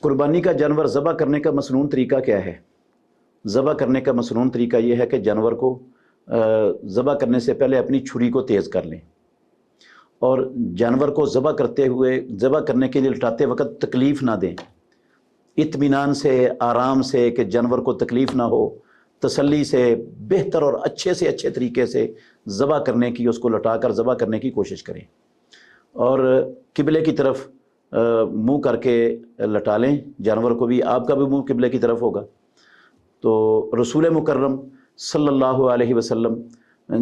कुर्बानी का जानवर ज़बह करने का मसनून तरीका क्या है? ज़बह करने का मसनून तरीका ये है कि जानवर को ज़बह करने से पहले अपनी छुरी को तेज़ कर लें और जानवर को ज़बह करते हुए, ज़बह करने के लिए लटाते वक्त तकलीफ़ ना दें, इत्मीनान से, आराम से, कि जानवर को तकलीफ़ ना हो, तसल्ली से, बेहतर और अच्छे से अच्छे तरीके से ज़बह करने की, उसको लटाकर ज़बह करने की कोशिश करें और किबले की तरफ मुँह करके लटा लें जानवर को भी। आपका भी मुँह किबले की तरफ होगा। तो रसूल मुकर्रम सल्लल्लाहु अलैहि वसल्लम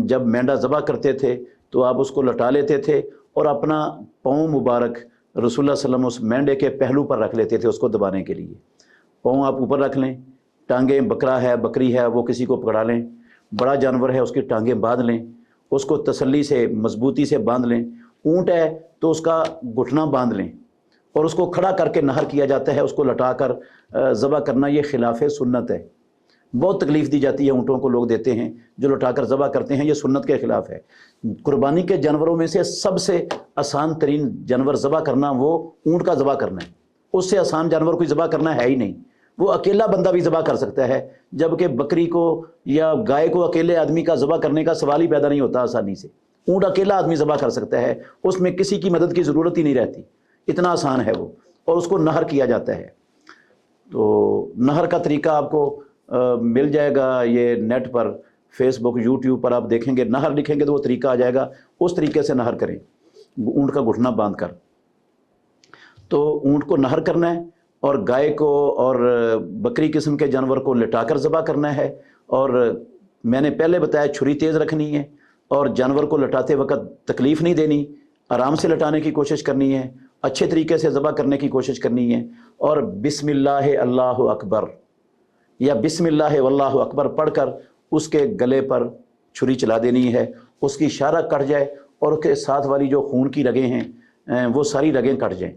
जब मेंढा ज़बह करते थे तो आप उसको लटा लेते थे और अपना पाँव मुबारक रसूलुल्लाह सल्लल्लाहु अलैहि वसल्लम उस मेंढे के पहलू पर रख लेते थे उसको दबाने के लिए। पाँव आप ऊपर रख लें, टांगें, बकरा है, बकरी है, वो किसी को पकड़ा लें, बड़ा जानवर है उसकी टांगें बांध लें, उसको तसल्ली से, मजबूती से बांध लें। ऊँट है तो उसका घुटना बांध लें और उसको खड़ा करके नहर किया जाता है, उसको लटाकर ज़बह करना ये खिलाफ सुन्नत है। बहुत तकलीफ़ दी जाती है ऊँटों को, लोग देते हैं जो लटाकर ज़बह करते हैं, ये सुन्नत के ख़िलाफ़ है। कुर्बानी के जानवरों में से सबसे आसान तरीन जानवर ज़बह करना वो ऊँट का ज़बह करना है। उससे आसान जानवर कोई ज़बह करना है ही नहीं। वो अकेला बंदा भी ज़बह कर सकता है, जबकि बकरी को या गाय को अकेले आदमी का ज़बह करने का सवाल ही पैदा नहीं होता आसानी से। ऊँट अकेला आदमी ज़बह कर सकता है, उसमें किसी की मदद की ज़रूरत ही नहीं रहती, इतना आसान है वो, और उसको नहर किया जाता है। तो नहर का तरीका आपको मिल जाएगा ये नेट पर, फेसबुक, यूट्यूब पर आप देखेंगे, नहर लिखेंगे तो वो तरीका आ जाएगा। उस तरीके से नहर करें, ऊँट का घुटना बांध कर। तो ऊँट को नहर करना है और गाय को और बकरी किस्म के जानवर को लिटाकर ज़बह करना है। और मैंने पहले बताया छुरी तेज़ रखनी है और जानवर को लटाते वक्त तकलीफ़ नहीं देनी, आराम से लटाने की कोशिश करनी है, अच्छे तरीके से ज़बह करने की कोशिश करनी है। और बिस्मिल्लाह अल्लाहु अकबर या बिस्मिल्लाह वल्लाहु अकबर पढ़कर उसके गले पर छुरी चला देनी है। उसकी इशारा कट जाए और उसके साथ वाली जो खून की रगें हैं वो सारी रगें कट जाएं।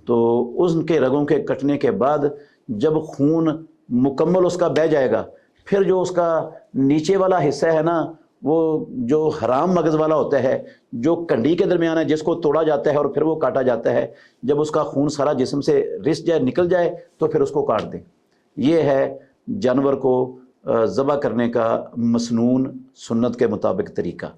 तो उनके रगों के कटने के बाद जब खून मुकम्मल उसका बह जाएगा, फिर जो उसका नीचे वाला हिस्सा है ना, वो जो हराम मगज़ वाला होता है, जो कंडी के दरमियान है, जिसको तोड़ा जाता है और फिर वो काटा जाता है, जब उसका खून सारा जिस्म से रिस जाए, निकल जाए, तो फिर उसको काट दें। ये है जानवर को ज़बह करने का मसनून सुन्नत के मुताबिक तरीका।